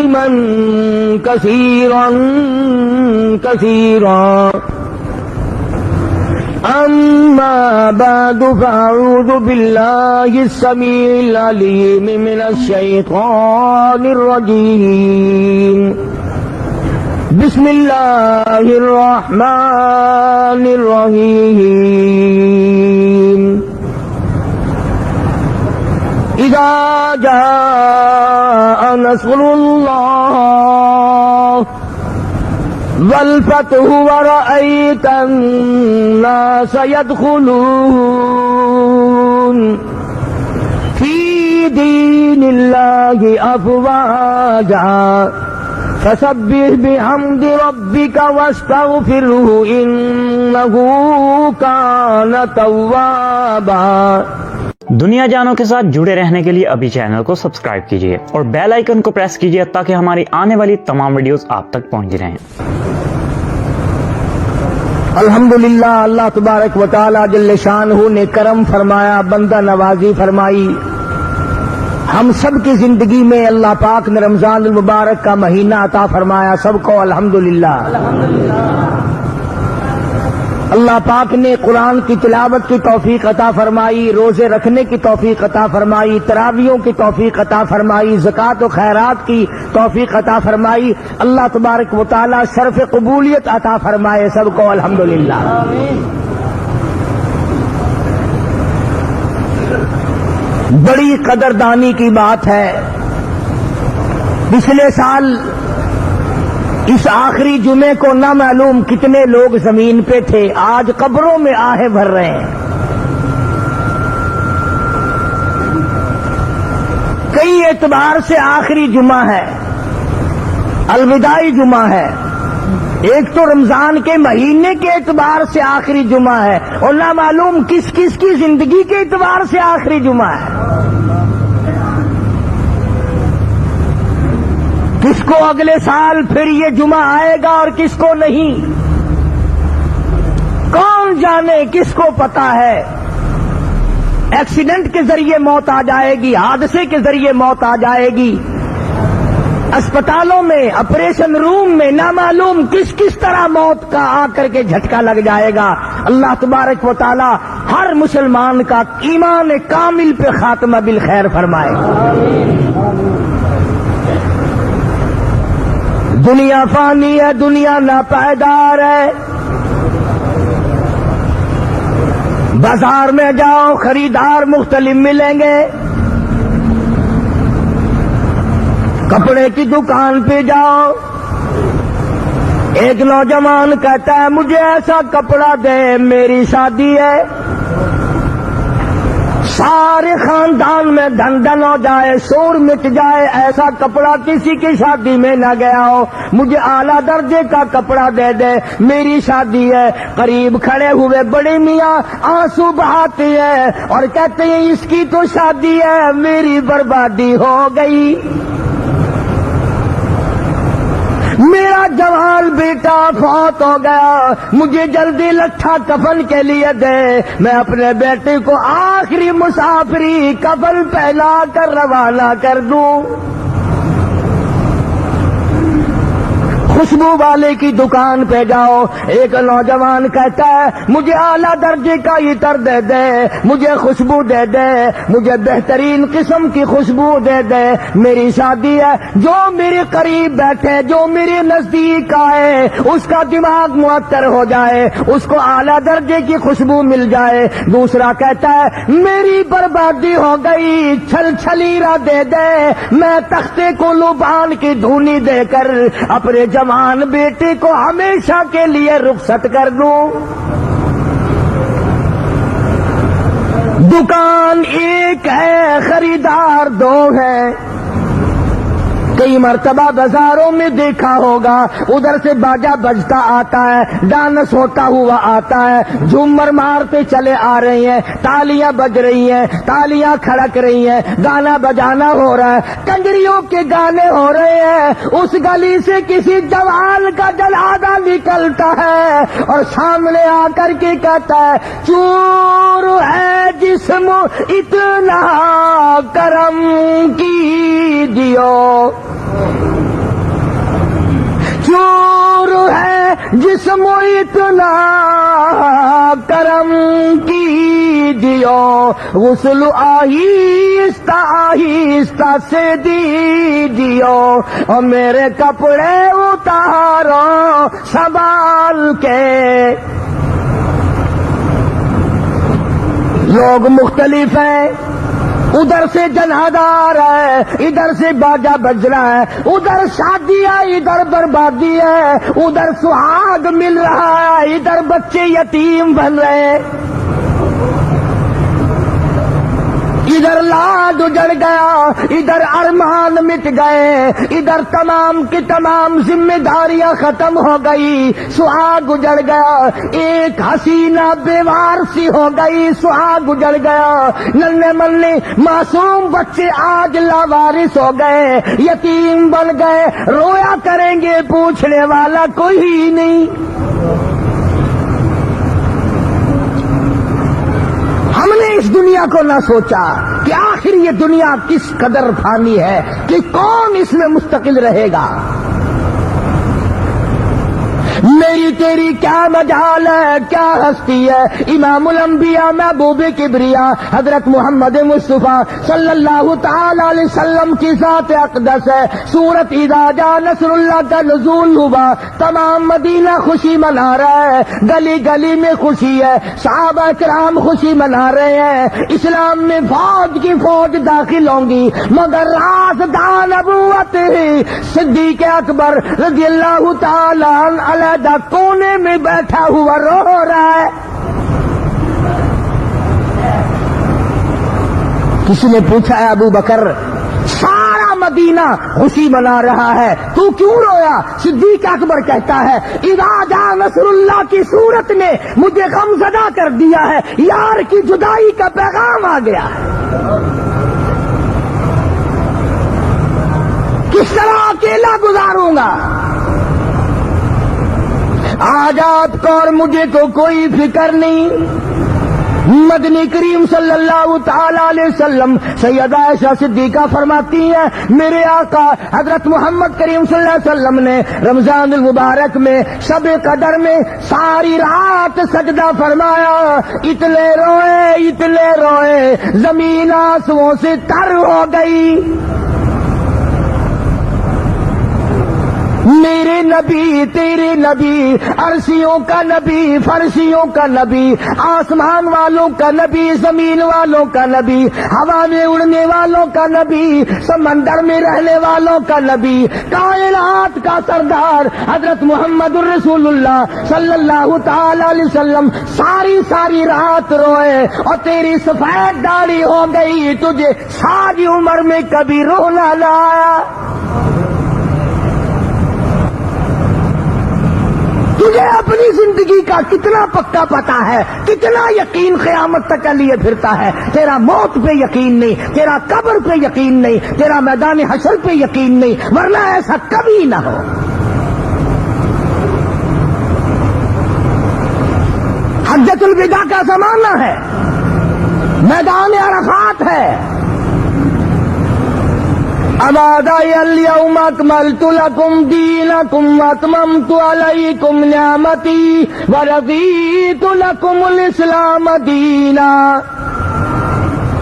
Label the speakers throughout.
Speaker 1: نعيما كثيرا كثيرا. أما بعد فأعوذ بالله السميع العليم من الشيطان الرجيم. بسم الله الرحمن الرحيم. إذا جاء نصر الله والفتح ورأيت الناس يدخلون في دين الله أفواجا فسبح بحمد ربك واستغفره إنه كان توابا.
Speaker 2: دنیا جانوں کے ساتھ جڑے رہنے کے لیے ابھی چینل کو سبسکرائب کیجئے اور بیل آئیکن کو پریس کیجئے تاکہ ہماری آنے والی تمام ویڈیوز آپ تک پہنچ رہیں.
Speaker 1: الحمدللہ اللہ تبارک و تعالی جل شانہ نے کرم فرمایا، بندہ نوازی فرمائی. ہم سب کی زندگی میں اللہ پاک نے رمضان المبارک کا مہینہ عطا فرمایا. سب کو الحمدللہ. اللہ پاک نے قرآن کی تلاوت کی توفیق عطا فرمائی، روزے رکھنے کی توفیق عطا فرمائی، تراویحوں کی توفیق عطا فرمائی، زکوٰۃ و خیرات کی توفیق عطا فرمائی. اللہ تبارک و تعالی شرف قبولیت عطا فرمائے. سب کو الحمدللہ. بڑی قدردانی کی بات ہے. پچھلے سال اس آخری جمعے کو نہ معلوم کتنے لوگ زمین پہ تھے، آج قبروں میں آہیں بھر رہے ہیں. کئی اعتبار سے آخری جمعہ ہے، الوداعی جمعہ ہے. ایک تو رمضان کے مہینے کے اعتبار سے آخری جمعہ ہے اور نہ معلوم کس کس کی زندگی کے اعتبار سے آخری جمعہ ہے. کس کو اگلے سال پھر یہ جمعہ آئے گا اور کس کو نہیں، کون جانے، کس کو پتا ہے. ایکسیڈنٹ کے ذریعے موت آ جائے گی، حادثے کے ذریعے موت آ جائے گی، اسپتالوں میں، آپریشن روم میں نہ معلوم کس کس طرح موت کا آ کر کے جھٹکا لگ جائے گا. اللہ تبارک و تعالی ہر مسلمان کا ایمان کامل پہ خاتمہ بالخیر فرمائے. دنیا فانی ہے، دنیا ناپائیدار ہے. بازار میں جاؤ خریدار مختلف ملیں گے، کپڑے کی دکان پہ جاؤ، ایک نوجوان کہتا ہے مجھے ایسا کپڑا دے میری شادی ہے. سارے خاندان میں دھن دھن ہو جائے، شور مٹ جائے، ایسا کپڑا کسی کی شادی میں نہ گیا ہو. مجھے اعلیٰ درجے کا کپڑا دے دے میری شادی ہے. قریب کھڑے ہوئے بڑے میاں آنسو بہاتے ہیں اور کہتے ہیں اس کی تو شادی ہے، میری بربادی ہو گئی. میرا جوان بیٹا فوت ہو گیا، مجھے جلدی لٹھا کفن کے لیے دے، میں اپنے بیٹے کو آخری مسافری کفن پہنا کر روانہ کر دوں. خوشبو والے کی دکان پہ جاؤ، ایک نوجوان کہتا ہے مجھے اعلیٰ درجے کا عطر دے دے، مجھے خوشبو دے دے، مجھے بہترین قسم کی خوشبو دے دے، میری شادی ہے. جو میرے قریب بیٹھے، جو میرے نزدیک آئے، اس کا دماغ معطر ہو جائے، اس کو اعلیٰ درجے کی خوشبو مل جائے. دوسرا کہتا ہے میری بربادی ہو گئی، چھل چھلیرا دے دے، میں تختے کو لبان کی دھونی دے کر اپنے جوان بیٹے کو ہمیشہ کے لیے رخصت کر دوں. دکان ایک ہے، خریدار دو ہے. کئی مرتبہ بازاروں میں دیکھا ہوگا، ادھر سے باجا بجتا آتا ہے، ڈانس ہوتا ہوا آتا ہے، جھومر مارتے چلے آ رہے ہیں، تالیاں بج رہی ہیں، تالیاں کھڑک رہی ہیں، گانا بجانا ہو رہا ہے، کنجریوں کے گانے ہو رہے ہیں. اس گلی سے کسی جوان کا جنازہ نکلتا ہے اور سامنے آ کر کے کہتا ہے چور ہے جسم اتنا کرم کیجیو. جسم اتنا کرم کیجیو غسل آہستہ آہستہ سے دیجیو اور میرے کپڑے اتارو سنبھال کے. لوگ مختلف ہیں، ادھر سے جنازہ آ رہا ہے، ادھر سے باجا بج رہا ہے، ادھر شادی ہے، ادھر بربادی ہے، ادھر سہاگ مل رہا ہے، ادھر بچے یتیم بن رہے ہیں، ادھر لاد اجڑ گیا، ادھر ارمان مٹ گئے، ادھر تمام کی تمام ذمہ داریاں ختم ہو گئی، سہاگ اجڑ گیا، ایک حسینہ بیوار سی ہو گئی، سہاگ اجڑ گیا، ننھے منھے معصوم بچے آج لاوارث ہو گئے، یتیم بن گئے، رویا کریں گے پوچھنے والا کوئی ہی نہیں. ہم نے اس دنیا کو نہ سوچا کہ آخر یہ دنیا کس قدر فانی ہے کہ کون اس میں مستقل رہے گا. میری تیری کیا مجال ہے، کیا ہستی ہے. امام الانبیاء محبوب کبریا حضرت محمد مصطفیٰ صلی اللہ تعالی علیہ وسلم کی ذات اقدس ہے. سورت اذا جاء نصر اللہ کا نزول ہوا، تمام مدینہ خوشی منا رہا ہے، گلی گلی میں خوشی ہے، صحابہ کرام خوشی منا رہے ہیں، اسلام میں فوج کی فوج داخل ہوں گی، مگر رازدان نبوت صدیق اکبر رضی اللہ تعالی عنہ علیحدہ کونے میں بیٹھا ہوا رو رہا ہے. کسی نے پوچھا ہے ابو بکر سارا مدینہ خوشی منا رہا ہے، تو کیوں رویا؟ صدیق اکبر کہتا ہے اذا جاء نصر اللہ کی صورت نے مجھے غم زدہ کر دیا ہے، یار کی جدائی کا پیغام آ گیا ہے. کس طرح اکیلا گزاروں گا؟ آج آپ کو اور مجھے کو کوئی فکر نہیں. مدنی کریم صلی اللہ تعالی علیہ وسلم سیدہ عائشہ صدیقہ فرماتی ہیں میرے آقا حضرت محمد کریم صلی اللہ علیہ وسلم نے رمضان المبارک میں شب قدر میں ساری رات سجدہ فرمایا، اتنے روئے زمین آنسوؤں سے تر ہو گئی. میرے نبی تیرے نبی، عرشیوں کا نبی، فرشیوں کا نبی، آسمان والوں کا نبی، زمین والوں کا نبی، ہوا میں اڑنے والوں کا نبی، سمندر میں رہنے والوں کا نبی، کائنات کا سردار حضرت محمد الرسول اللہ صلی اللہ تعالی علیہ وسلم ساری رات روئے اور تیری سفید داڑھی ہو گئی، تجھے ساری عمر میں کبھی رونا نہ آیا. تجھے اپنی زندگی کا کتنا پکا پتا ہے، کتنا یقین قیامت تک لیے پھرتا ہے. تیرا موت پہ یقین نہیں، تیرا قبر پہ یقین نہیں، تیرا میدان حشر پہ یقین نہیں، ورنہ ایسا کبھی نہ ہو. حجۃ الوداع کا زمانہ ہے، میدان عرفات ہے. اليوم اکملت لکم دینکم واتممت علیکم نعمتی ورضیت لکم الاسلام دینا.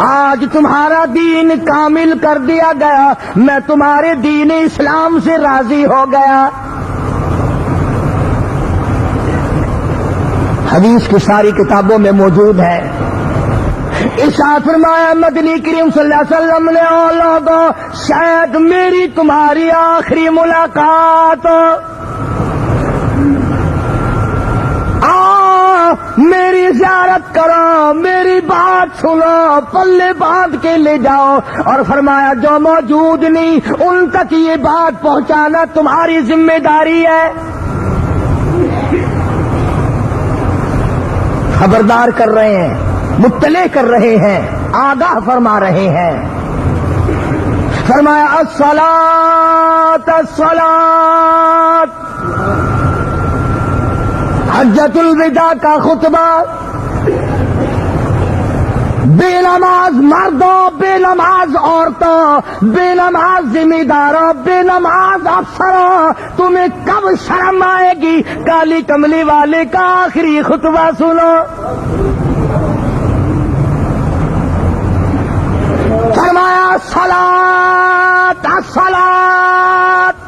Speaker 1: آج تمہارا دین کامل کر دیا گیا، میں تمہارے دین اسلام سے راضی ہو گیا. حدیث کی ساری کتابوں میں موجود ہے. ارشاد فرمایا مدنی کریم صلی اللہ علیہ وسلم نے او لوگوں شاید میری تمہاری آخری ملاقات میری زیارت کرو، میری بات سنو، پلے باندھ کے لے جاؤ. اور فرمایا جو موجود نہیں ان تک یہ بات پہنچانا تمہاری ذمہ داری ہے. خبردار کر رہے ہیں، مطلع کر رہے ہیں، آگاہ فرما رہے ہیں. فرمایا الصلاۃ الصلاۃ. حجۃ الوداع کا خطبہ بے نماز مردوں، بے نماز عورتوں، بے نماز ذمہ داروں، بے نماز افسروں، تمہیں کب شرم آئے گی؟ کالی کملی والے کا آخری خطبہ سنو۔ فرمایا صلاۃ الصلاۃ،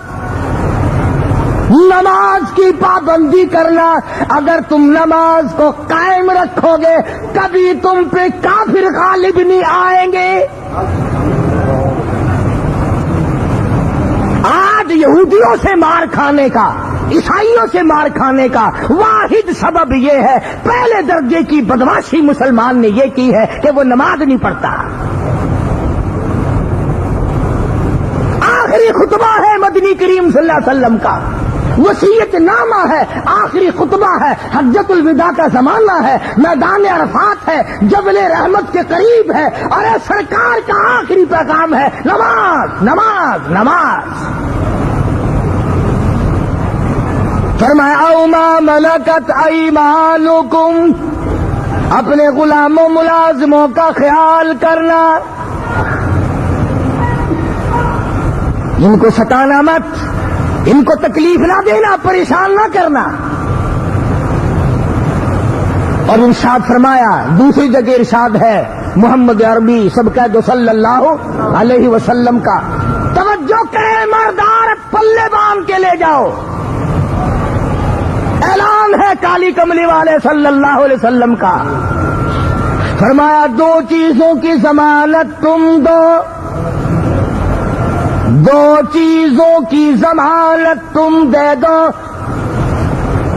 Speaker 1: نماز کی پابندی کرنا۔ اگر تم نماز کو قائم رکھو گے کبھی تم پہ کافر غالب نہیں آئیں گے۔ آج یہودیوں سے مار کھانے کا، عیسائیوں سے مار کھانے کا واحد سبب یہ ہے، پہلے درجے کی بدماشی مسلمان نے یہ کی ہے کہ وہ نماز نہیں پڑھتا۔ آخری خطبہ ہے مدنی کریم صلی اللہ علیہ وسلم کا، وصیت نامہ ہے، آخری خطبہ ہے، حجۃ الوداع کا زمانہ ہے، میدان عرفات ہے، جبل رحمت کے قریب ہے، اور سرکار کا آخری پیغام ہے نماز نماز نماز۔ فرمایا او ما ملکت ایمانکم، اپنے غلاموں ملازموں کا خیال کرنا، ان کو ستانا مت، ان کو تکلیف نہ دینا، پریشان نہ کرنا۔ اور ارشاد فرمایا، دوسری جگہ ارشاد ہے محمد عربی سب کہہ دو صلی اللہ علیہ وسلم کا، توجہ کرے مردار، پلے باندھ کے لے جاؤ۔ اعلان ہے کالی کملی والے صلی اللہ علیہ وسلم کا، فرمایا دو چیزوں کی ضمانت تم دو، دو چیزوں کی ضمانت تم دے دو،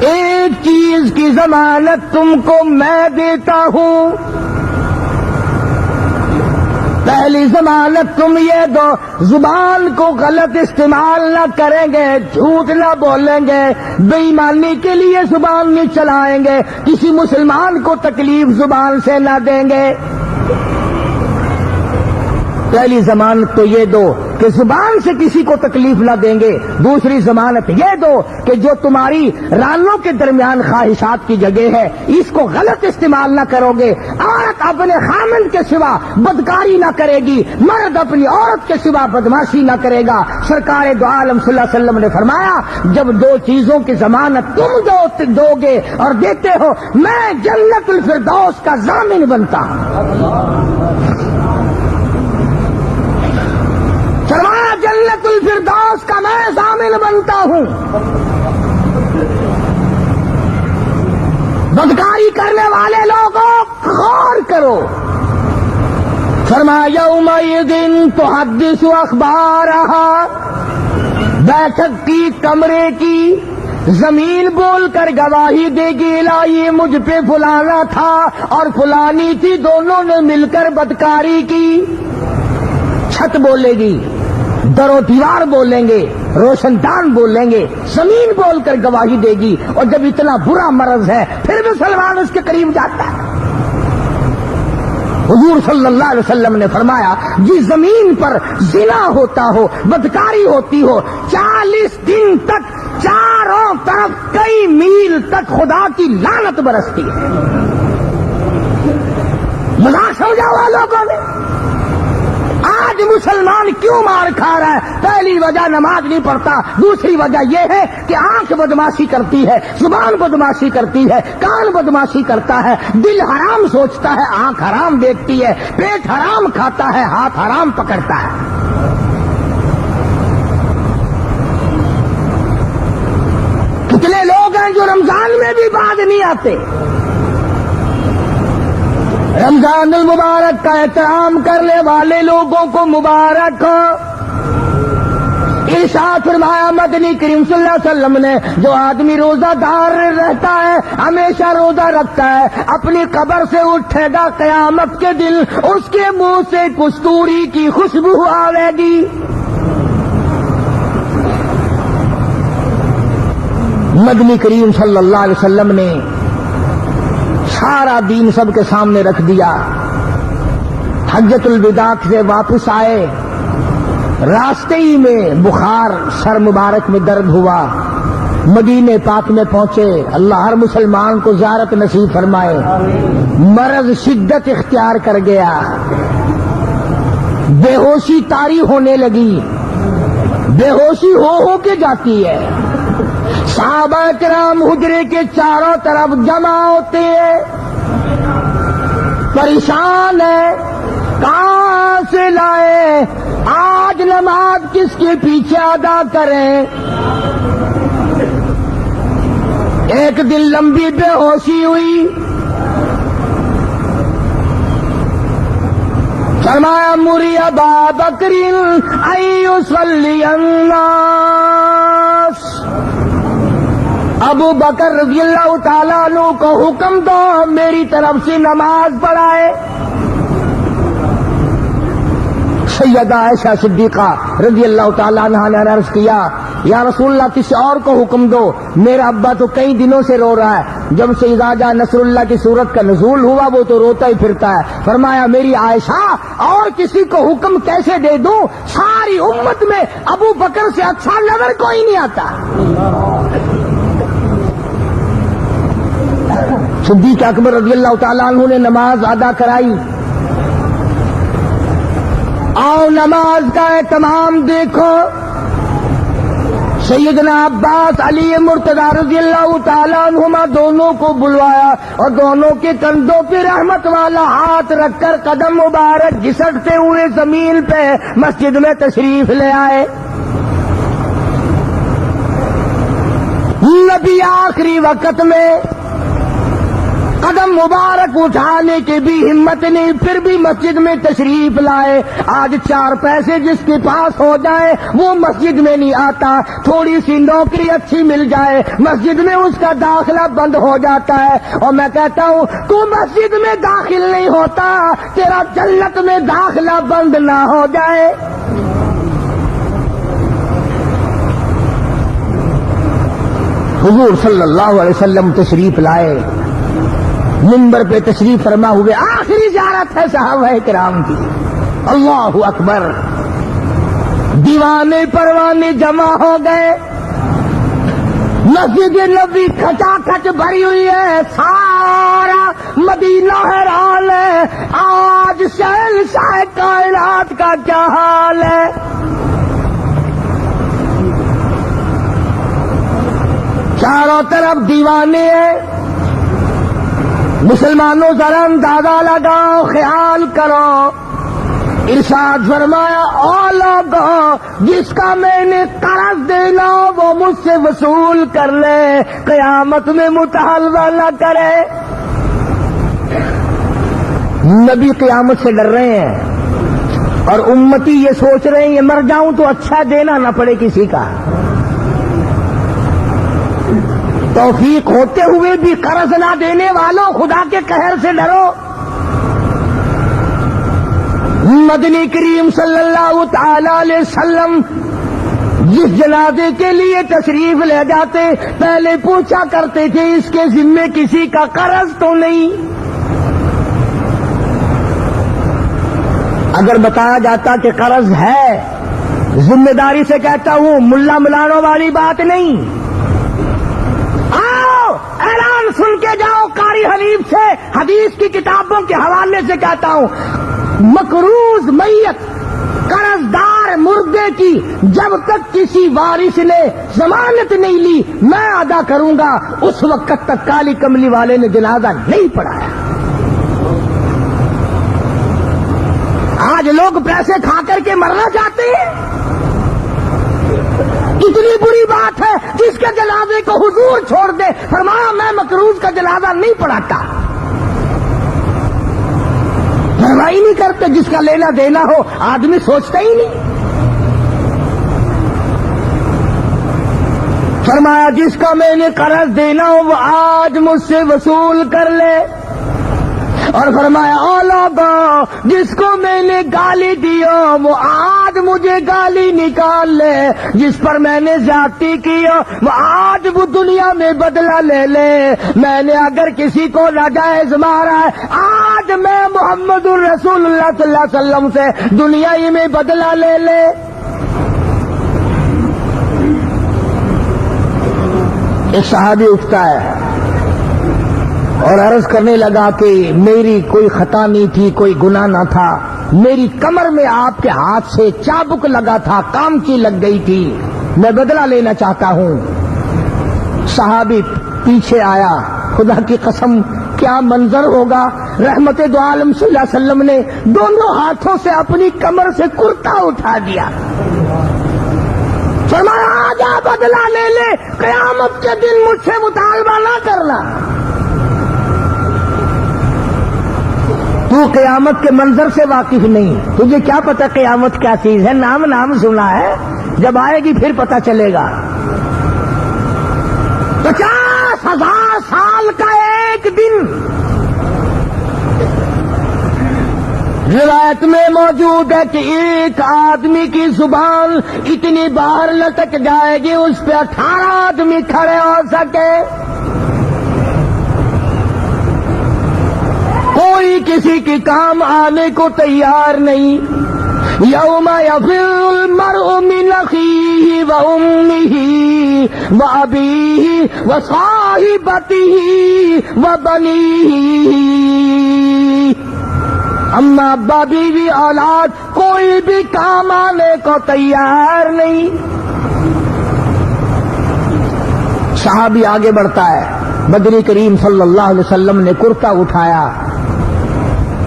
Speaker 1: ایک چیز کی ضمانت تم کو میں دیتا ہوں۔ پہلی ضمانت تم یہ دو، زبان کو غلط استعمال نہ کریں گے، جھوٹ نہ بولیں گے، بے ایمانی کے لیے زبان نہیں چلائیں گے، کسی مسلمان کو تکلیف زبان سے نہ دیں گے۔ پہلی ضمانت تو یہ دو کہ زبان سے کسی کو تکلیف نہ دیں گے، دوسری ضمانت یہ دو کہ جو تمہاری رانوں کے درمیان خواہشات کی جگہ ہے اس کو غلط استعمال نہ کرو گے۔ عورت اپنے خامند کے سوا بدکاری نہ کرے گی، مرد اپنی عورت کے سوا بدماشی نہ کرے گا۔ سرکار دو عالم صلی اللہ علیہ وسلم نے فرمایا جب دو چیزوں کی ضمانت تم دو گے اور دیتے ہو، میں جنت الفردوس کا ضامن بنتا ہوں۔ فرمایا جنت الفردوس کا میں ضامن بنتا ہوں۔ بدکاری کرنے والے لوگوں غور کرو، فرمایا یومئذ تحدث اخبارہا، بیٹھک کی، کمرے کی، زمین بول کر گواہی دے گی الہی مجھ پہ فلانا تھا اور فلانی تھی، دونوں نے مل کر بدکاری کی۔ چھت بولے گی، در و دیوار بولیں گے، روشن دان بولیں گے، زمین بول کر گواہی دے گی۔ اور جب اتنا برا مرض ہے پھر مسلمان اس کے قریب جاتا ہے۔ حضور صلی اللہ علیہ وسلم نے فرمایا جس زمین پر زنا ہوتا ہو، بدکاری ہوتی ہو، 40 دن تک چاروں طرف کئی میل تک خدا کی لعنت برستی ہے۔ مذاق سمجھا ہوا لوگوں نے؟ آج مسلمان کیوں مار کھا رہا ہے؟ پہلی وجہ نماز نہیں پڑھتا، دوسری وجہ یہ ہے کہ آنکھ بدماشی کرتی ہے، زبان بدماشی کرتی ہے، کان بدماشی کرتا ہے، دل حرام سوچتا ہے، آنکھ حرام دیکھتی ہے، پیٹ حرام کھاتا ہے، ہاتھ حرام پکڑتا ہے۔ کتنے لوگ ہیں جو رمضان میں بھی بعد نہیں آتے؟ رمضان المبارک کا احترام کرنے والے لوگوں کو مبارک ہو۔ ارشاد فرمایا مدنی کریم صلی اللہ علیہ وسلم نے جو آدمی روزہ دار رہتا ہے، ہمیشہ روزہ رکھتا ہے، اپنی قبر سے اٹھے گا قیامت کے دن اس کے منہ سے کستوری کی خوشبو آئے گی۔ مدنی کریم صلی اللہ علیہ وسلم نے سارا دین سب کے سامنے رکھ دیا۔ حجۃ الوداع سے واپس آئے، راستے ہی میں بخار سر مبارک میں درد ہوا، مدینے پاک میں پہنچے. اللہ ہر مسلمان کو زیارت نصیب فرمائے. مرض شدت اختیار کر گیا, بے ہوشی طاری ہونے لگی, بے ہوشی ہو کے جاتی ہے. صحابہ کرام حجرے کے چاروں طرف جمع ہوتے ہیں, پریشان ہے کہاں سے لائے, آج نماز کس کے پیچھے ادا کریں. ایک دن لمبی بے ہوشی ہوئی, فرمایا مری ابا بکر ان یصلی الناس, ابو بکر رضی اللہ تعالیٰ عنہ کو حکم دو میری طرف سے نماز پڑھائے. سیدہ عائشہ صدیقہ رضی اللہ تعالیٰ عنہ نے عرض کیا یا رسول اللہ کسی اور کو حکم دو, میرا ابا تو کئی دنوں سے رو رہا ہے, جب سے اذا جاء نصر اللہ کی صورت کا نزول ہوا وہ تو روتا ہی پھرتا ہے. فرمایا میری عائشہ اور کسی کو حکم کیسے دے دوں, ساری امت میں ابو بکر سے اچھا نظر کوئی نہیں آتا. صدیق اکبر رضی اللہ تعالیٰ عنہ نے نماز ادا کرائی. آؤ نماز کا اہتمام دیکھو. سیدنا عباس علی مرتضی رضی اللہ تعالیٰ عنہما دونوں کو بلوایا اور دونوں کے کندھوں پہ رحمت والا ہاتھ رکھ کر قدم مبارک گھسٹتے ہوئے زمین پہ مسجد میں تشریف لے آئے. نبی آخری وقت میں قدم مبارک اٹھانے کی بھی ہمت نہیں, پھر بھی مسجد میں تشریف لائے. آج 4 پیسے جس کے پاس ہو جائے وہ مسجد میں نہیں آتا, تھوڑی سی نوکری اچھی مل جائے مسجد میں اس کا داخلہ بند ہو جاتا ہے. اور میں کہتا ہوں تو مسجد میں داخل نہیں ہوتا, تیرا جنت میں داخلہ بند نہ ہو جائے. حضور صلی اللہ علیہ وسلم تشریف لائے, منبر پہ تشریف فرما ہوئے, آخری زیارت ہے صحابہ کرام کی. اللہ اکبر, دیوانے پروانے جمع ہو گئے, مسجد نبوی کھچا کھچ بھری ہوئی ہے, سارا مدینہ حیران ہے, آج شہنشاہ کائنات کا کیا حال ہے. چاروں طرف دیوانے ہیں. مسلمانوں ذرا اندازہ لگاؤ, خیال کرو. ارشاد فرمایا او لوگو جس کا میں نے قرض دینا وہ مجھ سے وصول کر لے, قیامت میں مطالبہ نہ کرے. نبی قیامت سے ڈر رہے ہیں اور امتی یہ سوچ رہے ہیں یہ مر جاؤں تو اچھا دینا نہ پڑے کسی کا. توفیق ہوتے ہوئے بھی قرض نہ دینے والوں خدا کے قہر سے ڈرو. مدنی کریم صلی اللہ تعالی علیہ وسلم جس جنازے کے لیے تشریف لے جاتے پہلے پوچھا کرتے تھے اس کے ذمے کسی کا قرض تو نہیں. اگر بتایا جاتا کہ قرض ہے, ذمہ داری سے کہتا ہوں ملا ملانوں والی بات نہیں. اعلان سن کے جاؤ قاری حلیف سے, حدیث کی کتابوں کے حوالے سے کہتا ہوں, مقروض میت قرضدار مردے کی جب تک کسی وارث نے ضمانت نہیں لی میں ادا کروں گا, اس وقت تک کالی کملی والے نے جنازہ نہیں پڑھایا. آج لوگ پیسے کھا کر کے مرنا چاہتے ہیں. اتنی بری بات ہے جس کے جنازے کو حضور چھوڑ دے, فرمایا میں مقروض کا جنازہ نہیں پڑھاتا. پرواہ نہیں کرتے, جس کا لینا دینا ہو آدمی سوچتا ہی نہیں. فرمایا جس کا میں نے قرض دینا ہو وہ آج مجھ سے وصول کر لے. اور فرمایا او لوگو جس کو میں نے گالی دی ہو وہ آج مجھے گالی نکال لے, جس پر میں نے زیادتی کی ہو وہ آج وہ دنیا میں بدلہ لے لے. میں نے اگر کسی کو ناجائز مارا ہے آج میں محمد الرسول اللہ صلی اللہ علیہ وسلم سے دنیا ہی میں بدلہ لے لے. ایک صحابی اٹھتا ہے اور عرض کرنے لگا کہ میری کوئی خطا نہیں تھی، کوئی گناہ نہ تھا، میری کمر میں آپ کے ہاتھ سے چابک لگا تھا، کامچی لگ گئی تھی، میں بدلہ لینا چاہتا ہوں۔ صحابی پیچھے آیا، خدا کی قسم کیا منظر ہوگا، رحمت دو عالم صلی اللہ علیہ وسلم نے دونوں ہاتھوں سے اپنی کمر سے کرتا اٹھا دیا، فرمایا آجا بدلہ لے لے، قیامت کے دن مجھ سے مطالبہ نہ کرنا۔ تو قیامت کے منظر سے واقف نہیں، تجھے کیا پتہ قیامت کیا چیز ہے، نام سنا ہے، جب آئے گی پھر پتہ چلے گا۔ 50,000 سال کا ایک دن روایت میں موجود ہے کہ ایک آدمی کی زبان اتنی باہر لٹک جائے گی اس پہ 18 آدمی کھڑے ہو سکے، کوئی کسی کی کام آنے کو تیار نہیں۔ یوم یفر المرء من اخیہ وامہ وابیہ وصاحبتہ وبنیہ، اما ابا بیوی اولاد کوئی بھی کام آنے کو تیار نہیں۔ صحابی آگے بڑھتا ہے، بدری کریم صلی اللہ علیہ وسلم نے کرتا اٹھایا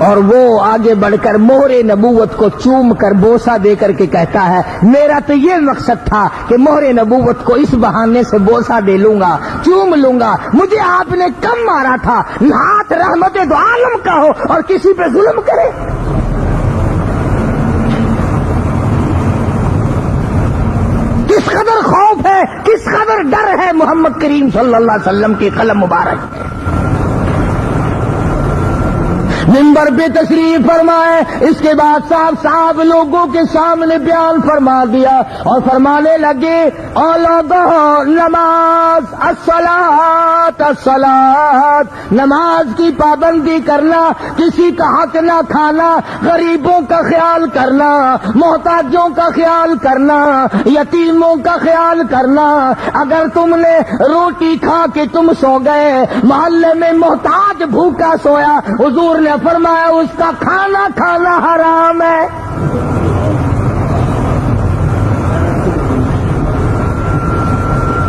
Speaker 1: اور وہ آگے بڑھ کر مہر نبوت کو چوم کر بوسہ دے کر کے کہتا ہے میرا تو یہ مقصد تھا کہ مہر نبوت کو اس بہانے سے بوسہ دے لوں گا، چوم لوں گا، مجھے آپ نے کم مارا تھا، ہاتھ رحمت دو عالم کا ہو اور کسی پہ ظلم کرے۔ کس قدر خوف ہے، کس قدر ڈر ہے محمد کریم صلی اللہ علیہ وسلم کی قلم مبارک میں۔ منبر پہ تشریف فرمائے، اس کے بعد صاحب لوگوں کے سامنے بیان فرما دیا اور فرمانے لگے او لوگوں نماز، الصلاۃ الصلاۃ، نماز کی پابندی کرنا، کسی کا حق نہ کھانا، غریبوں کا خیال کرنا، محتاجوں کا خیال کرنا، یتیموں کا خیال کرنا۔ اگر تم نے روٹی کھا کے تم سو گئے، محلے میں محتاج بھوکا سویا، حضور نے فرمایا اس کا کھانا کھانا حرام ہے۔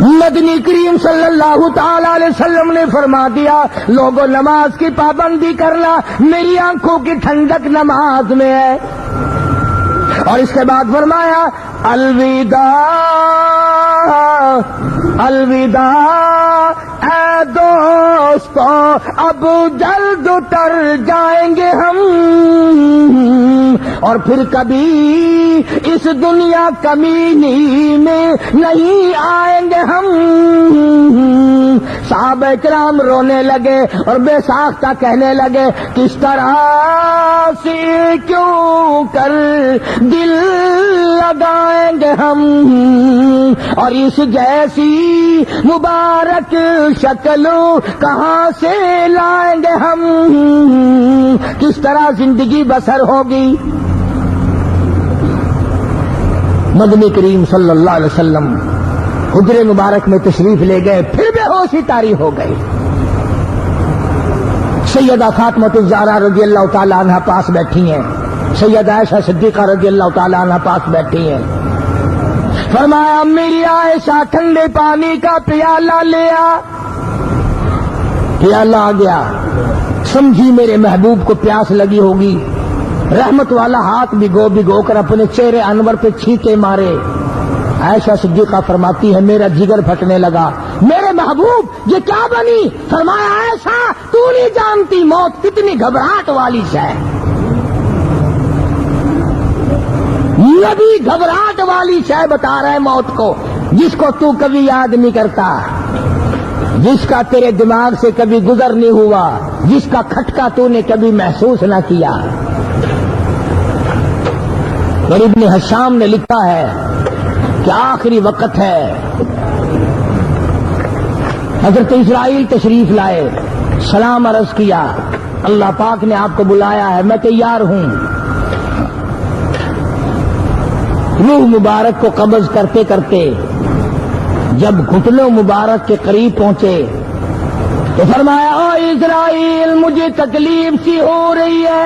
Speaker 1: مدنی کریم صلی اللہ تعالی علیہ وسلم نے فرما دیا لوگوں نماز کی پابندی کرنا، میری آنکھوں کی ٹھنڈک نماز میں ہے۔ اور اس کے بعد فرمایا الوداع الوداع اے دوستو اب جلد اتر جائیں گے ہم، اور پھر کبھی اس دنیا کمینی میں نہیں آئیں گے ہم۔ صحابہ کرام رونے لگے اور بے ساختہ کہنے لگے کس طرح سے کیوں کر دل لگائیں گے ہم، اور اس جیسی مبارک شکل کہاں سے لائیں گے ہم، کس طرح زندگی بسر ہوگی۔ مدنی کریم صلی اللہ علیہ وسلم حجرے مبارک میں تشریف لے گئے، پھر بے ہوشی طاری ہو گئی۔ سیدہ فاطمہ الزہرا رضی اللہ تعالی عنہ پاس بیٹھی ہیں، سیدہ عائشہ صدیقہ رضی اللہ تعالی عنہ پاس بیٹھی ہیں۔ فرمایا میری عائشہ ٹھنڈے پانی کا پیالہ لے آ۔ پیالہ آ گیا، سمجھی میرے محبوب کو پیاس لگی ہوگی، رحمت والا ہاتھ بھگو کر اپنے چہرے انور پہ چھینکے مارے۔ عائشہ صدیقہ فرماتی ہے میرا جگر پھٹنے لگا، میرے محبوب یہ کیا بنی؟ فرمایا عائشہ تو نہیں جانتی موت کتنی گھبراہٹ والی ہے، نبی گھبراہٹ والی شے بتا رہا ہے موت کو، جس کو تو کبھی یاد نہیں کرتا، جس کا تیرے دماغ سے کبھی گزر نہیں ہوا، جس کا کھٹکا تو نے کبھی محسوس نہ کیا۔ اور ابن حشام نے لکھا ہے کہ آخری وقت ہے، حضرت اسرائیل تشریف لائے، سلام عرض کیا، اللہ پاک نے آپ کو بلایا ہے، میں تیار ہوں۔ روح مبارک کو قبض کرتے کرتے جب گھٹنوں مبارک کے قریب پہنچے تو فرمایا او اسرائیل مجھے تکلیف سی ہو رہی ہے.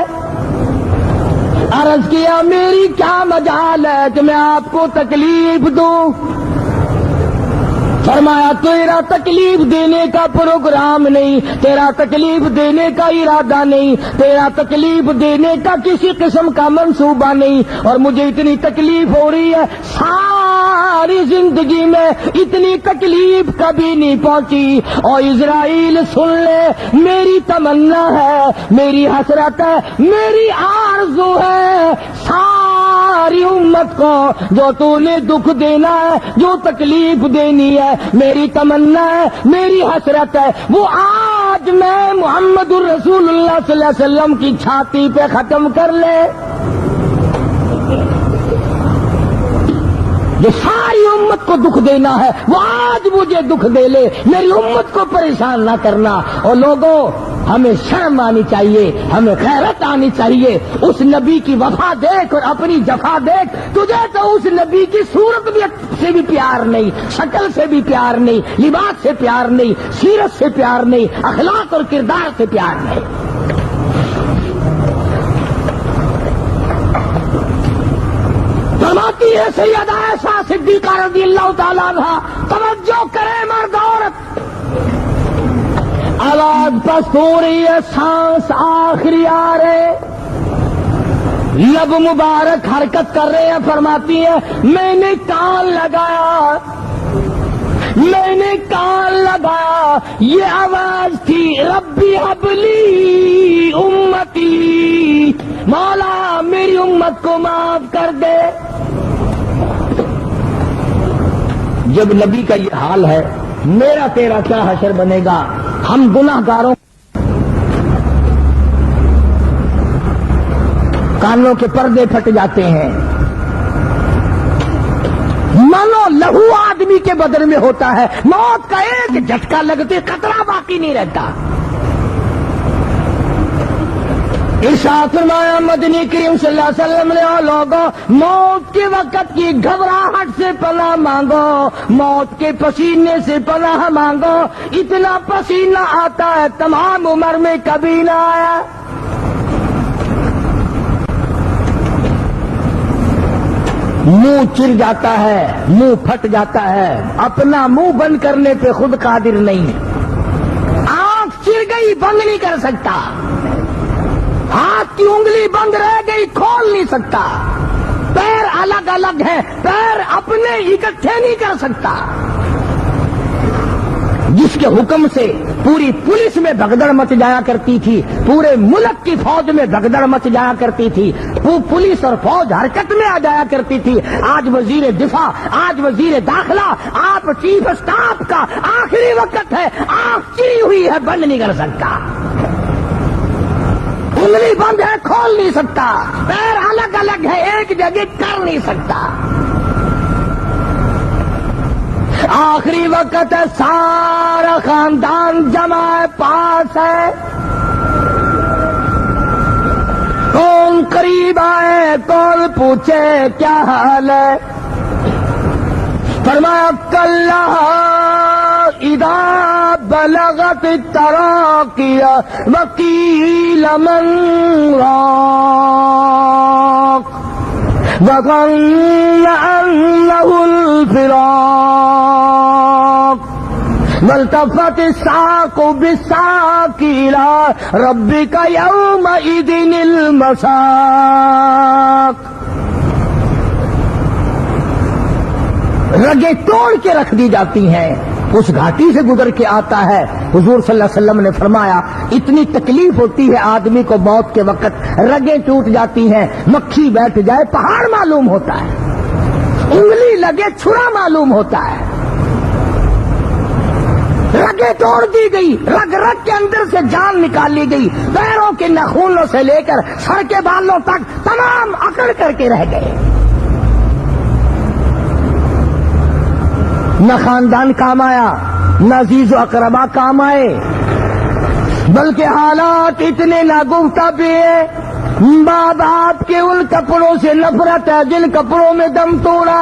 Speaker 1: عرض کیا میری کیا مجال ہے کہ میں آپ کو تکلیف دوں. فرمایا تیرا تکلیف دینے کا پروگرام نہیں, تیرا تکلیف دینے کا ارادہ نہیں, تیرا تکلیف دینے کا کسی قسم کا منصوبہ نہیں, اور مجھے اتنی تکلیف ہو رہی ہے ساری زندگی میں اتنی تکلیف کبھی نہیں پہنچی. اور اسرائیل سن لے, میری تمنا ہے, میری حسرت ہے, میری آرزو ہے, ساری امت کو جو تو نے دکھ دینا ہے, جو تکلیف دینی ہے, میری تمنا ہے, میری حسرت ہے, وہ آج میں محمد الرسول اللہ صلی اللہ علیہ وسلم کی چھاتی پہ ختم کر لے. جو ساری امت کو دکھ دینا ہے وہ آج مجھے دکھ دے لے, میری امت کو پریشان نہ کرنا. اور لوگوں ہمیں شرم آنی چاہیے, ہمیں غیرت آنی چاہیے. اس نبی کی وفا دیکھ اور اپنی جفا دیکھ. تجھے تو اس نبی کی صورت سے بھی پیار نہیں, شکل سے بھی پیار نہیں, لباس سے پیار نہیں, سیرت سے پیار نہیں, اخلاق اور کردار سے پیار نہیں. فرماتی ہے سیدہ عائشہ صدیقہ رضی اللہ تعالیٰ عنہ, توجہ کرے مرد عورت, آواز پست ہو رہی ہے, سانس آخری آ رہے, لب مبارک حرکت کر رہے ہیں. فرماتی ہے میں نے کان لگایا, میں نے کان لگایا, یہ آواز تھی ربی حبلی امتی, مولا میری امت کو معاف کر دے. جب نبی کا یہ حال ہے, میرا تیرا کیا حشر بنے گا؟ ہم گناہگاروں کانوں کے پردے پھٹ جاتے ہیں, منو لہو آدمی کے بدن میں ہوتا ہے, موت کا ایک جھٹکا لگتے خطرہ باقی نہیں رہتا. ارشاد فرمایا مدنی کریم صلی اللہ علیہ وسلم نے, اور لوگوں موت کے وقت کی گھبراہٹ سے پناہ مانگو, موت کے پسینے سے پناہ مانگو. اتنا پسینہ آتا ہے تمام عمر میں کبھی نہ آیا. منہ چر جاتا ہے, منہ پھٹ جاتا ہے, اپنا منہ بند کرنے پہ خود قادر نہیں. آنکھ چر گئی بند نہیں کر سکتا, ہاتھ کی انگلی بند رہ گئی کھول نہیں سکتا, پیر الگ الگ ہیں, پیر اپنے اکٹھے نہیں کر سکتا. جس کے حکم سے پوری پولیس میں بھگدڑ مچ جایا کرتی تھی, پورے ملک کی فوج میں بھگدڑ مچ جایا کرتی تھی, پولیس اور فوج حرکت میں آ جایا کرتی تھی, آج وزیر دفاع, آج وزیر داخلہ, آپ چیف اسٹاف کا آخری وقت ہے, آنکھ چری ہوئی ہے, بند نہیں کر سکتا, انگلی بند ہے کھول نہیں سکتا, پیر الگ الگ ہے ایک جگہ کر نہیں سکتا. آخری وقت ہے, سارا خاندان جمع پاس ہے, کون قریب آئے, کون پوچھے کیا حال ہے. فرمایا کلا اذا بلغت التراقی وقیل من راق وظن انه الفراق والتفت الساق بالساق الى ربك يومئذ المساق. رگیں توڑ کے رکھ دی جاتی ہیں, اس گھاٹی سے گزر کے آتا ہے. حضور صلی اللہ علیہ وسلم نے فرمایا اتنی تکلیف ہوتی ہے آدمی کو موت کے وقت, رگیں ٹوٹ جاتی ہیں, مکھی بیٹھ جائے پہاڑ معلوم ہوتا ہے, انگلی لگے چھرا معلوم ہوتا ہے. رگیں توڑ دی گئی, رگ رگ کے اندر سے جان نکال لی گئی, پیروں کے ناخنوں سے لے کر سر کے بالوں تک تمام اکڑ کر کے رہ گئے. نہ خاندان کام آیا, نہ عزیز و اقربا کام آئے, بلکہ حالات اتنے ناگفتہ بھی ہیں. ماں باپ کے ان کپڑوں سے نفرت ہے جن کپڑوں میں دم توڑا,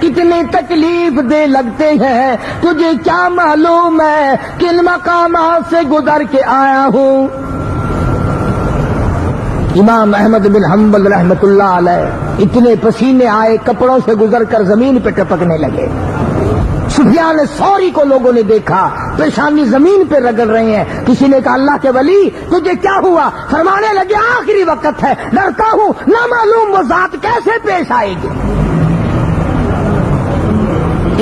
Speaker 1: کتنی تکلیف دے لگتے ہیں، تجھے کیا معلوم ہے کن مقامات سے گزر کے آیا ہوں۔ امام احمد بن حنبل رحمت اللہ علیہ اتنے پسینے آئے، کپڑوں سے گزر کر زمین پہ ٹپکنے لگے۔ سفیان ثوری کو لوگوں نے دیکھا پیشانی زمین پہ رگڑ رہے ہیں۔ کسی نے کہا اللہ کے ولی تجھے کیا ہوا؟ فرمانے لگے آخری وقت ہے، ڈرتا ہوں نہ معلوم وہ ذات کیسے پیش آئے گی۔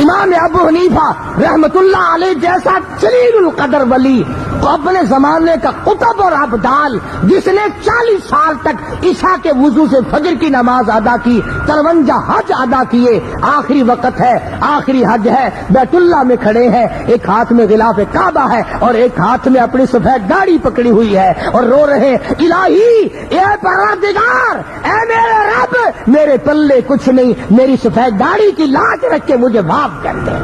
Speaker 1: امام ابو حنیفہ رحمت اللہ علیہ جیسا جلیل القدر ولی تو اپنے زمانے کا قطب اور ابدال، جس نے 40 سال تک عشاء کے وضو سے فجر کی نماز ادا کی، 53 حج ادا کیے، آخری وقت ہے، آخری حج ہے، بیت اللہ میں کھڑے ہیں، ایک ہاتھ میں غلاف کعبہ ہے اور ایک ہاتھ میں اپنی سفید داڑھی پکڑی ہوئی ہے اور رو رہے ہیں الہی اے پروردگار، اے میرے رب، میرے پلے کچھ نہیں، میری سفید داڑھی کی لاج رکھ کے مجھے معاف کر دے۔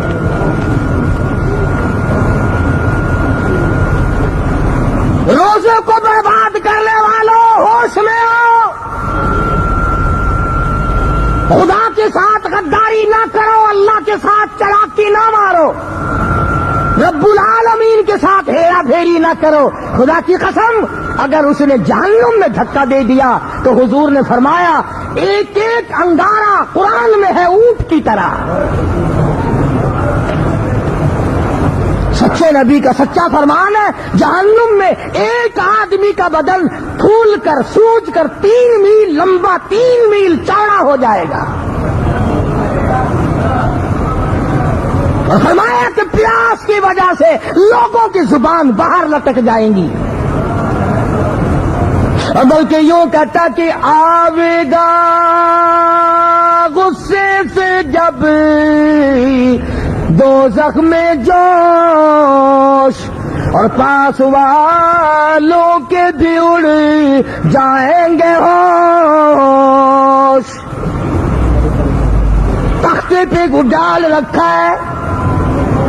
Speaker 1: روزے کو برباد کرنے والوں ہوش میں آؤ، خدا کے ساتھ غداری نہ کرو، اللہ کے ساتھ چلاکی نہ مارو، رب العالمین کے ساتھ ہیرا پھیری نہ کرو۔ خدا کی قسم اگر اس نے جہنم میں دھکا دے دیا تو حضور نے فرمایا ایک ایک انگارہ قرآن میں ہے اونٹ کی طرح۔ سچے نبی کا سچا فرمان ہے، جہنم میں ایک آدمی کا بدن پھول کر سوج کر 3 میل لمبا 3 میل چوڑا ہو جائے گا، اور فرمایا کہ پیاس کی وجہ سے لوگوں کی زبان باہر لٹک جائیں گی، اور بلکہ یوں کہتا کہ آویگا غصے سے جب دوزخ میں جوش، اور پاس والوں کے بھی اڑ جائیں گے ہوش۔ تختے پہ ڈال رکھا ہے،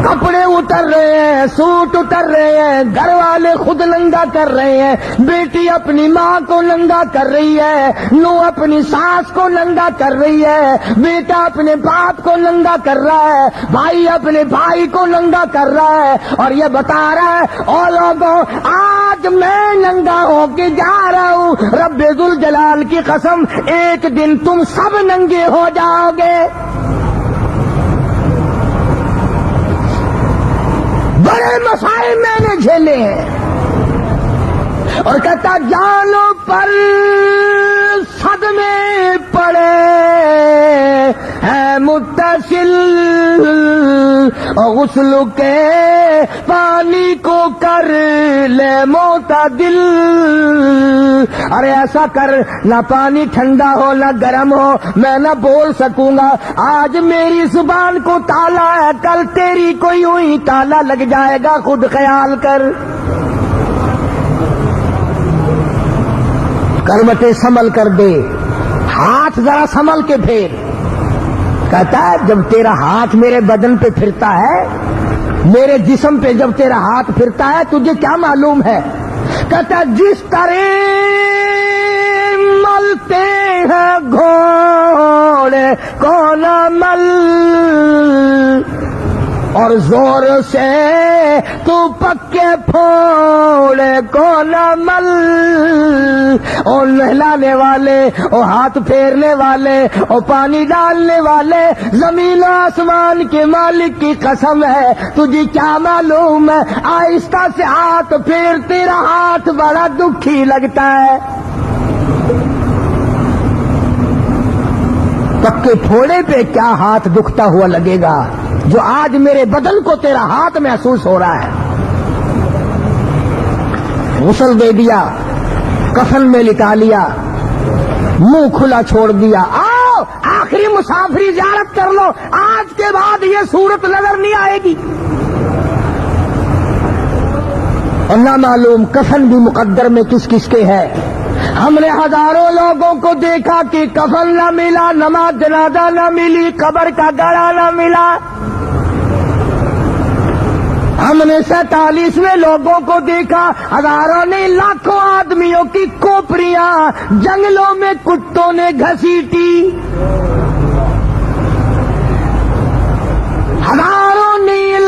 Speaker 1: کپڑے اتر رہے ہیں، سوٹ اتر رہے ہیں، گھر والے خود ننگا کر رہے ہیں، بیٹی اپنی ماں کو ننگا کر رہی ہے، نو اپنی ساس کو ننگا کر رہی ہے، بیٹا اپنے باپ کو ننگا کر رہا ہے، بھائی اپنے بھائی کو ننگا کر رہا ہے، اور یہ بتا رہا ہے او لوگوں آج میں ننگا ہو کے جا رہا ہوں، رب ذوالجلال کی قسم ایک دن تم سب ننگے ہو جاؤ گے۔ بڑے مسائل میں نے جھیلے ہیں، اور کہتا جانوں پر صدمے پڑے ہیں متصل، اور غسل کے پانی کو کر لے معتدل، ارے ایسا کر نہ پانی ٹھنڈا ہو نہ گرم ہو، میں نہ بول سکوں گا، آج میری زبان کو تالا ہے، کل تیری کوئی ہوئی تالا لگ جائے گا، خود خیال کر۔ کروٹیں سنبھل کر دے، ہاتھ ذرا سنبھل کے پھیر۔ کہتا ہے جب تیرا ہاتھ میرے بدن پہ پھرتا ہے، میرے جسم پہ جب تیرا ہاتھ پھرتا ہے تجھے کیا معلوم ہے؟ کہتا ہے جس طرح ملتے ہیں گھوڑے کو نہ مل، اور زور سے تو پکے پھوڑے کو نہ مل، اور نہلانے والے، اور ہاتھ پھیرنے والے، اور پانی ڈالنے والے، زمین و آسمان کے مالک کی قسم ہے تجھے کیا معلوم ہے؟ آہستہ سے ہاتھ پھیر، تیرا ہاتھ بڑا دکھی لگتا ہے، پکے پھوڑے پہ کیا ہاتھ دکھتا ہوا لگے گا جو آج میرے بدن کو تیرا ہاتھ محسوس ہو رہا ہے۔ غسل دے دیا، کفن میں لٹا لیا، منہ کھلا چھوڑ دیا، آؤ آخری مسافری زیارت کر لو، آج کے بعد یہ صورت نظر نہیں آئے گی۔ اور نہ معلوم کفن بھی مقدر میں کس کس کے ہے۔ ہم نے ہزاروں لوگوں کو دیکھا کہ کفن نہ ملا، نماز جنازہ نہ ملی، قبر کا گڑھا نہ ملا۔ ہم نے 47 لوگوں کو دیکھا، ہزاروں نے لاکھوں آدمیوں کی کھوپڑیاں جنگلوں میں کتوں نے گھسیٹی۔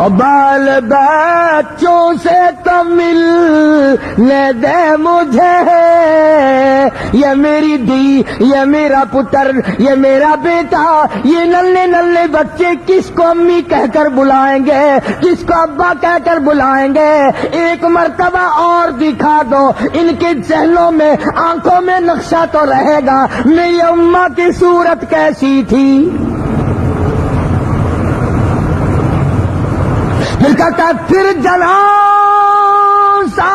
Speaker 1: اور بال بچوں سے تو ملنے دے مجھے، یہ میری دی، یہ میرا پتر، یہ میرا بیٹا، یہ نلے نلے بچے کس کو امی کہہ کر بلائیں گے، کس کو ابا کہہ کر بلائیں گے؟ ایک مرتبہ اور دکھا دو، ان کے ذہنوں میں آنکھوں میں نقشہ تو رہے گا میری اماں کی صورت کیسی تھی۔ پھر کہتا پھر جنازہ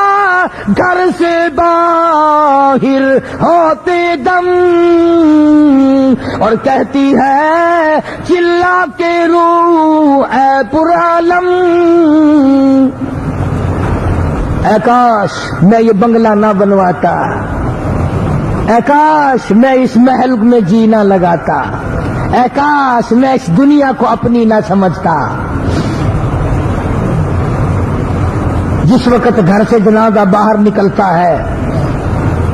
Speaker 1: گھر سے باہر ہوتے دم، اور کہتی ہے چلا کے روح اے پرعالم، اے کاش میں یہ بنگلہ نہ بنواتا، اے کاش میں اس محل میں جینا لگاتا، اے کاش میں اس دنیا کو اپنی نہ سمجھتا۔ جس وقت گھر سے جنازہ باہر نکلتا ہے،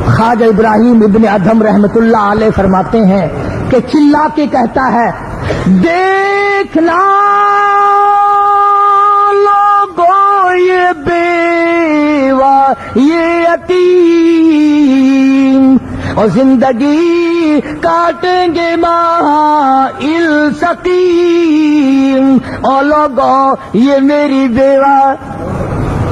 Speaker 1: خواجہ ابراہیم ابن ادھم رحمت اللہ علیہ فرماتے ہیں کہ چلا کے کہتا ہے دیکھنا لوگوں یہ بیوہ یہ یتیم، اور زندگی کاٹیں گے مائل سقیم، اور لوگوں یہ میری بیوہ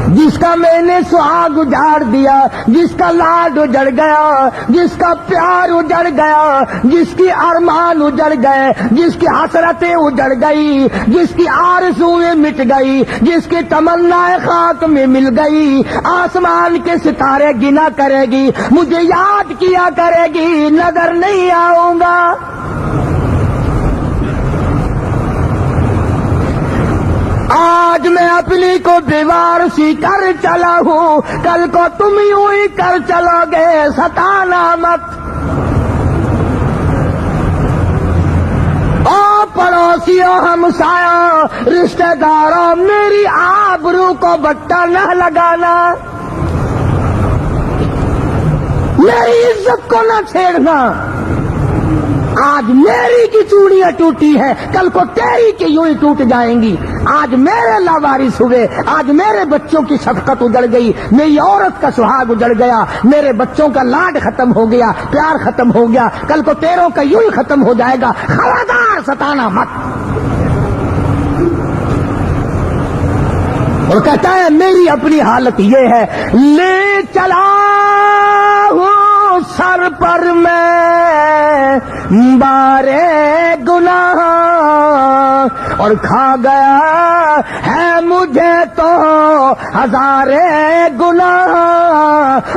Speaker 1: جس کا میں نے سہاگ اجاڑ دیا، جس کا لاڈ اجڑ گیا، جس کا پیار اجڑ گیا، جس کی ارمان اجڑ گئے، جس کی حسرتیں اجڑ گئی، جس کی آرزویں مٹ گئی، جس کی تمنا خاک میں مل گئی، آسمان کے ستارے گنا کرے گی، مجھے یاد کیا کرے گی، نظر نہیں آؤں گا۔ آج میں اپنی کو بیوار سی کر چلا ہوں، کل کو تم یوں ہی کر چلو گے، ستانا مت۔ او پڑوسیوں ہمسایوں رشتہ داروں، میری آبرو کو بٹا نہ لگانا، میری عزت کو نہ چھیڑنا۔ آج میری کی چوڑیاں ٹوٹی ہے، کل کو تیری کی یوں ہی ٹوٹ جائیں گی۔ آج میرے لاوارث ہوئے، آج میرے بچوں کی شفقت اجڑ گئی، میری عورت کا سہاگ اجڑ گیا، میرے بچوں کا لاڈ ختم ہو گیا، پیار ختم ہو گیا، کل کو تیروں کا یوں ہی ختم ہو جائے گا، خبردار ستانا مت۔ اور کہتا ہے میری اپنی حالت یہ ہے، لے چلا ہوں سر پر میں بارے گناہ، اور کھا گیا ہے مجھے تو ہزارے گناہ،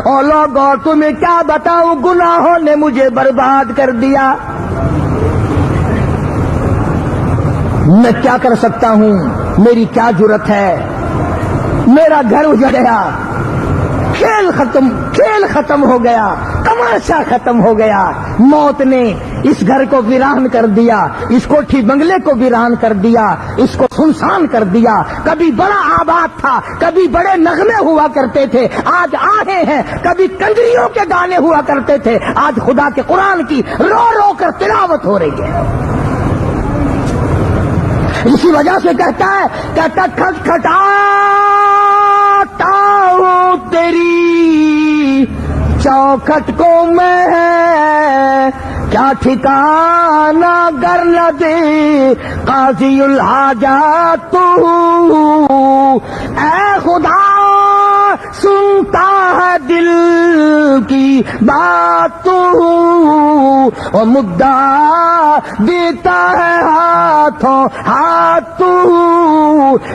Speaker 1: اور لوگوں تمہیں کیا بتاؤں گناہوں نے مجھے برباد کر دیا۔ میں کیا کر سکتا ہوں، میری کیا جرت ہے، میرا گھر اجڑ گیا، کھیل ختم ہو گیا، تماشا ختم ہو گیا، موت نے اس گھر کو ویران کر دیا، اس کوٹھی بنگلے کو ویران کر دیا، اس کو سنسان کر دیا۔ کبھی بڑا آباد تھا، کبھی بڑے نغمے ہوا کرتے تھے، آج آہے ہیں، کبھی کنجریوں کے گانے ہوا کرتے تھے، آج خدا کے قرآن کی رو رو کر تلاوت ہو رہی ہے۔ اسی وجہ سے کہتا کھٹکھٹاتا ہوں تیری چوکھٹ کو میں، کیا ٹھکانہ گر نہ دے قاضی الحاجات تو، اے خدا سنتا ہے دل کی بات تو، اور مدعا دیتا ہے ہاتھوں ہاتھ تو۔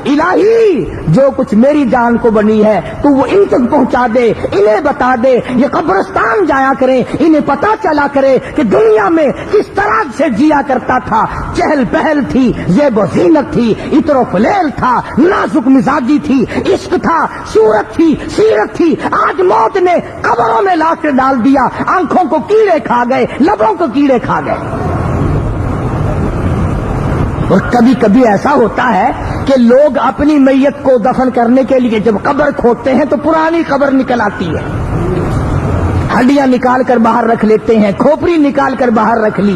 Speaker 1: الہی جو کچھ میری جان کو بنی ہے تو وہ ان تک پہنچا دے، انہیں بتا دے، یہ قبرستان جایا کرے، انہیں پتا چلا کرے کہ دنیا میں کس طرح سے جیا کرتا تھا، چہل پہل تھی، زیب و زینت تھی، عطر و فلیل تھا، نازک مزاجی تھی، عشق تھا، صورت تھی، سیرت تھی۔ آج موت نے قبروں میں لا کے ڈال دیا، آنکھوں کو کیڑے کھا گئے، لبوں کو کیڑے کھا گئے۔ اور کبھی کبھی ایسا ہوتا ہے کہ لوگ اپنی میت کو دفن کرنے کے لیے جب قبر کھودتے ہیں تو پرانی قبر نکل آتی ہے، ہڈیاں نکال کر باہر رکھ لیتے ہیں، کھوپڑی نکال کر باہر رکھ لی،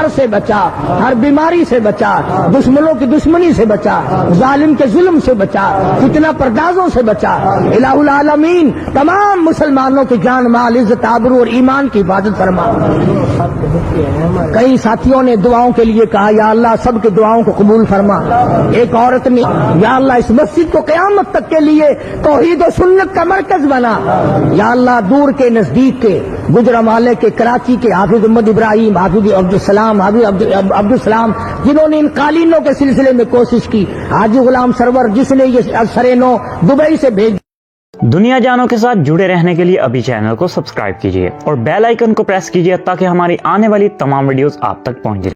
Speaker 1: شر سے بچا، ہر بیماری سے بچا، دشمنوں کی دشمنی سے بچا، ظالم کے ظلم سے بچا، فتنہ پردازوں سے بچا۔ الہ العالمین تمام مسلمانوں کی جان مال عزت آبرو اور ایمان کی حفاظت فرما۔ کئی ساتھیوں نے دعاؤں کے لیے کہا، یا اللہ سب کی دعاؤں کو قبول فرما۔ ایک عورت نے، یا اللہ اس مسجد کو قیامت تک کے لیے توحید و سنت کا مرکز بنا۔ یا اللہ دور کے نزدیک کے، گجرانوالے کے، کراچی کے حافظ محمد ابراہیم، حافظ عبدالسلام، حافظ عبدالسلام جنہوں نے ان قالینوں کے سلسلے میں کوشش کی، حاجی غلام سرور جس نے یہ سرے-نو دبئی سے بھیج۔
Speaker 2: دنیا جانوں کے ساتھ جڑے رہنے کے لیے ابھی چینل کو سبسکرائب کیجیے اور بیل آئیکن کو پریس کیجیے تاکہ ہماری آنے والی تمام ویڈیوز آپ تک پہنچ جائیں۔